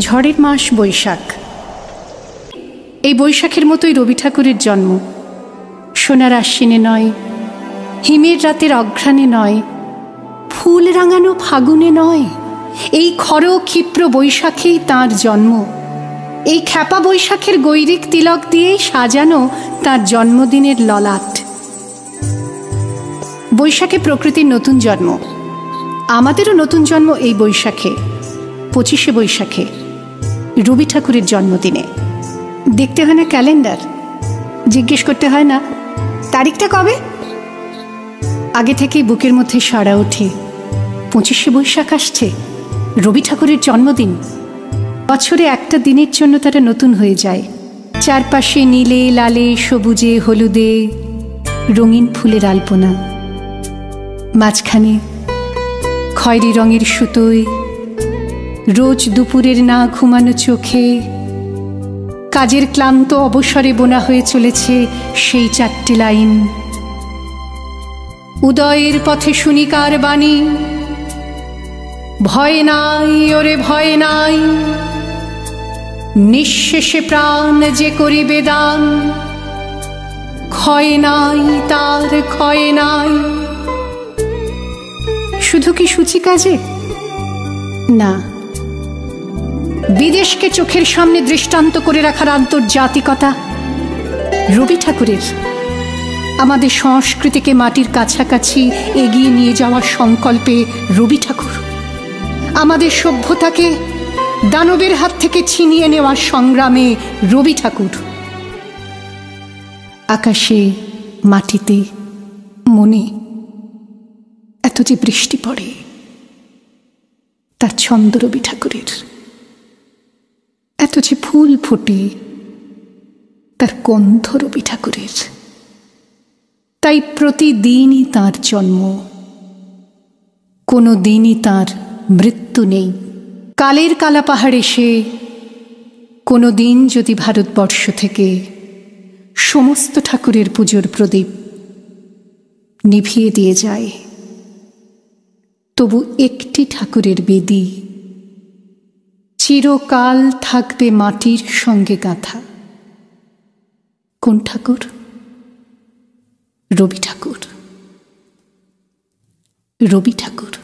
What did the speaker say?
ঝড়ের মাস বৈশাখ। এই বৈশাখের মতোই রবি ঠাকুরের জন্ম। সোনার আশ্বিনে নয়, হিমের রাতের অঘ্রাণে নয়, ফুল রাঙানো ফাগুনে নয়, এই খর ক্ষিপ্র বৈশাখেই তাঁর জন্ম। এই খ্যাপা বৈশাখের গৈরিক তিলক দিয়েই সাজানো তাঁর জন্মদিনের ললাট। বৈশাখে প্রকৃতির নতুন জন্ম, আমাদেরও নতুন জন্ম এই বৈশাখে, 25শে বৈশাখে, রবি ঠাকুরের জন্মদিনে। দেখতে হয় না ক্যালেন্ডার, জিজ্ঞেস করতে হয় না তারিখটা কবে। আগে থেকেই বুকের মধ্যে সাড়া ওঠে, 25শে বৈশাখ আসছে, রবি ঠাকুরের জন্মদিন। বছরে একটা দিনের জন্য তারা নতুন হয়ে যায়। চারপাশে নীলে লালে সবুজে হলুদে রঙিন ফুলের আলপনা, মাঝখানে খয়েরি রঙের সুতোয় রোজ দুপুরের না ঘুমানো চোখে কাজের ক্লান্ত অবসরে বোনা হয়ে চলেছে সেই 4টে লাইন। উদয়ের পথে শুনিকার বাণী, ভয় নাই ওরে ভয় নাই, নিঃশেষে প্রাণ যে করিবে দান, ক্ষয় নাই তার ক্ষয় নাই। শুধু কি সূচি কাজে? না, বিদেশকে চোখের সামনে দৃষ্টান্ত করে রাখার আন্তর্জাতিকতা রবি ঠাকুরের। আমাদের সংস্কৃতিকে মাটির কাছাকাছি এগিয়ে নিয়ে যাওয়ার সংকল্পে রবি ঠাকুর। আমাদের সভ্যতাকে দানবের হাত থেকে ছিনিয়ে নেওয়ার সংগ্রামে রবি ঠাকুর। আকাশে, মাটিতে, মনে এত যে বৃষ্টি পড়ে, তার ছন্দ রবি ঠাকুরের। এত যে ফুল ফোটে, তার গন্ধ রবি ঠাকুরের। তাই প্রতিদিনই তাঁর জন্ম, কোনো দিনই তাঁর মৃত্যু নেই। কালের কালা পাহাড় এসে কোনো দিন যদি ভারতবর্ষ থেকে সমস্ত ঠাকুরের পুজোর প্রদীপ নিভিয়ে দিয়ে যায়, তবু একটি ঠাকুরের বেদি চিরকাল থাকবে মাটির সঙ্গে গাঁথা। কোন ঠাকুর? রবি ঠাকুর। রবি ঠাকুর।